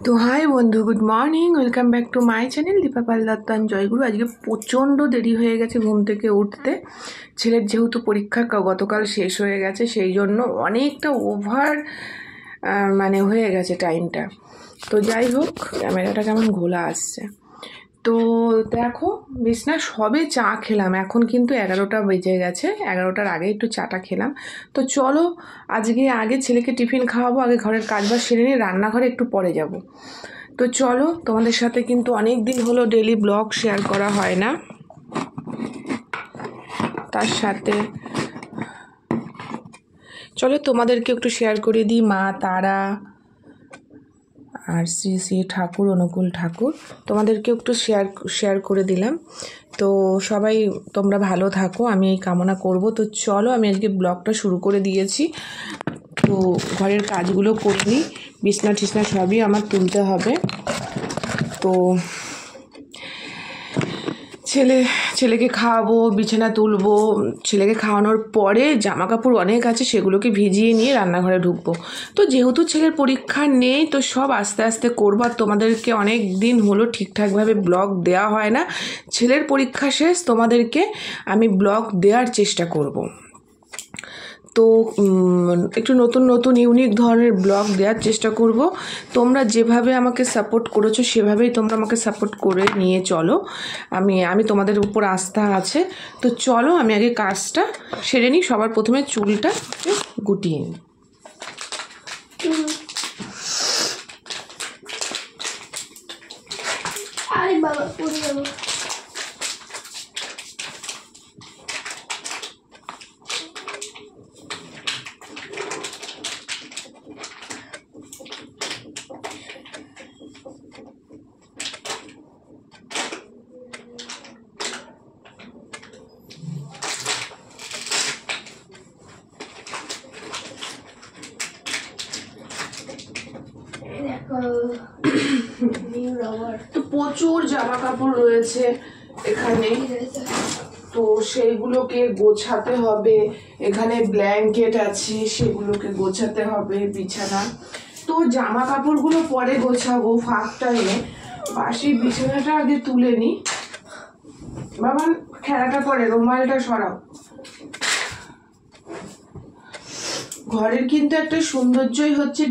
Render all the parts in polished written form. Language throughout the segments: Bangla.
তো হাই বন্ধু, good morning, welcome back to my channel Dipa Pal Dutta and Joyguru. আজকে প্রচণ্ড দেরি হয়ে গেছে ঘুম থেকে উঠতে। ছেলের যেহেতু পরীক্ষা গতকাল শেষ হয়ে গেছে, সেই জন্য অনেকটা ওভার হয়ে গেছে টাইমটা। তো যাই হোক, ক্যামেরাটা কেমন ঘোলা আসছে। তো দেখো, বিছনা সবে চা খেলাম, এখন কিন্তু 11টা বেজে গেছে। 11টার আগে একটু চাটা খেলাম। তো চলো আগে ছেলেকে টিফিন খাওয়াবো, আগে ঘরের কাজবাজ সেরে নিয়ে রান্নাঘরে একটু পরে যাব। তো চলো, তোমাদের সাথে কিন্তু অনেক দিন হলো ডেলি ব্লগ শেয়ার করা হয় না। তার সাথে চলো তোমাদেরকে একটু শেয়ার করে দিই মা তারা আর শ্রী শ্রী ঠাকুর, অনুকূল ঠাকুর, তোমাদেরকে একটু শেয়ার করে দিলাম। তো সবাই তোমরা ভালো থাকো, আমি এই কামনা করব। তো চলো, আমি আজকে ব্লগটা শুরু করে দিয়েছি। তো ঘরের কাজগুলো করে নিই, বিছনা টিছনা সবই আমার তুলতে হবে। তো ছেলেকে খাওয়াবো, বিছানা তুলবো, ছেলেকে খাওয়ানোর পরে জামা কাপড় অনেক আছে, সেগুলোকে ভিজিয়ে নিয়ে রান্নাঘরে ঢুকবো। তো যেহেতু ছেলের পরীক্ষা নেই, তো সব আস্তে আস্তে করবো। আর তোমাদেরকে অনেক দিন হলো ঠিকঠাকভাবে ব্লগ দেওয়া হয় না। ছেলের পরীক্ষা শেষ, তোমাদেরকে আমি ব্লগ দেওয়ার চেষ্টা করব। তো একটু নতুন ইউনিক ধরনের ব্লগ দেওয়ার চেষ্টা করব। তোমরা যেভাবে আমাকে সাপোর্ট করেছো সেভাবেই তোমরা আমাকে সাপোর্ট করে নিয়ে চলো। আমি তোমাদের উপর আস্থা আছে। তো চলো, আমি আগে কাজটা সেরে নিই। সবার প্রথমে চুলটা গুটিয়ে নিই। আরে বাবা, পড়ে যাবো। তো প্রচুর জামা কাপড় রয়েছে এখানে, তো সেইগুলোকে গোছাতে হবে। এখানে ব্ল্যাঙ্কেট আছে, সেগুলোকে গোছাতে হবে, বিছানা। তো জামা কাপড়গুলো পরে গোছাবো ফাঁক টাইমে। বাসি বিছানাটা আগে তুলে নিই। বাবা, খেলাটা পরে, রুমালটা সরাও। ঘরের কিন্তু একটা সৌন্দর্যই হচ্ছে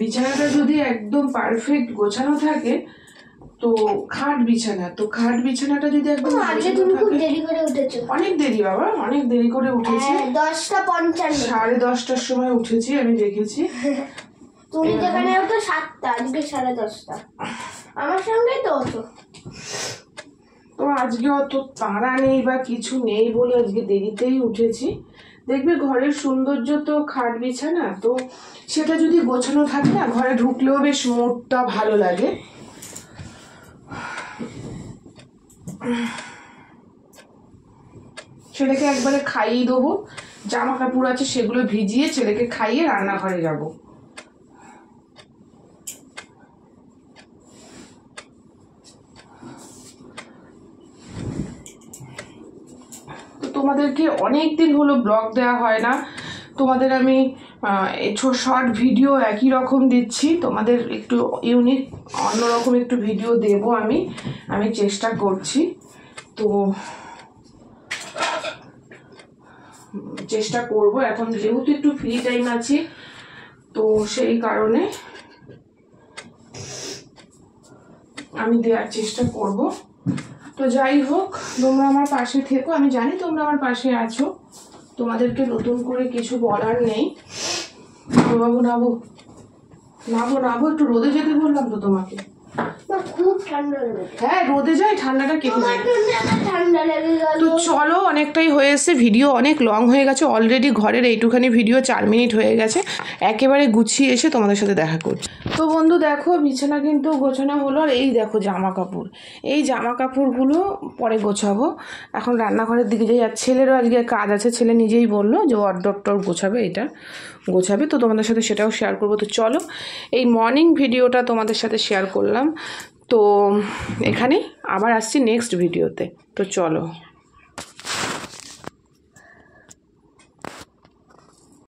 বিছানাটা যদি একদম পারফেক্ট গোছানো থাকে, তো খাট বিছানাটা যদি একদম দেরি করে উঠেছো। অনেক দেরি বাবা, অনেক দেরি করে উঠেছি। 10:55, 10:30টার সময় উঠেছি, আমি দেখেছি। তুমি যেখানে ওঠো 7টা, আজকে 10:30টা। আমার সঙ্গেই তো ওঠো। তো আজকে অত তাড়া নেই বা কিছু নেই বলে আজকে দেরিতেই উঠেছি। দেখবে ঘরের সৌন্দর্য তো খাট বিছানা, তো সেটা যদি গোছানো থাকে না, ঘরে ঢুকলেও বেশ মুডটা ভালো লাগে। ছেলেকে একবারে খাইয়ে দেবো, জামা কাপড় আছে সেগুলো ভিজিয়ে ছেলেকে খাইয়ে রান্নাঘরে যাব। তোমাদেরকে অনেক দিন হলো ব্লগ দেওয়া হয় না। তোমাদের আমি শর্ট ভিডিও একই রকম দিচ্ছি, তোমাদের একটু ইউনিক অন্যরকম একটু ভিডিও দেব আমি চেষ্টা করছি। তো চেষ্টা করব, এখন যেহেতু একটু ফ্রি টাইম আছে, তো সেই কারণে আমি দেওয়ার চেষ্টা করব। তো যাই হোক, তোমরা আমার পাশে থেকো, আমি জানি তোমরা আমার পাশে আছো। তোমাদেরকে নতুন করে কিছু বলার নেই। বাবু নাবো, একটু রোদে যেতে বললাম তো তোমাকে। খুব ঠান্ডা লাগে। হ্যাঁ, রোদে যাই, ঠান্ডাটা কেটে যায়। ঠান্ডা লেগে গেল। তো চলো, অনেকটাই হয়ে এসছে, ভিডিও অনেক লং হয়ে গেছে অলরেডি। ঘরের এইটুখানি ভিডিও 4 মিনিট হয়ে গেছে। একেবারে গুছিয়ে এসে তোমাদের সাথে দেখা করছি। তো বন্ধু দেখো, বিছানা কিন্তু গোছানো হলো। আর এই দেখো এই জামা কাপড়গুলো পরে গোছাবো। এখন রান্নাঘরের দিকে যাই। আর ছেলেরও আজকে কাজ আছে, ছেলে নিজেই বললো যে ওয়ারড্রপটাও গোছাবে। তো তোমাদের সাথে সেটাও শেয়ার করবো। তো চলো, এই মর্নিং ভিডিওটা তোমাদের সাথে শেয়ার করলাম। তো এখানেই আবার আসছি নেক্সট ভিডিওতে। তো চলো।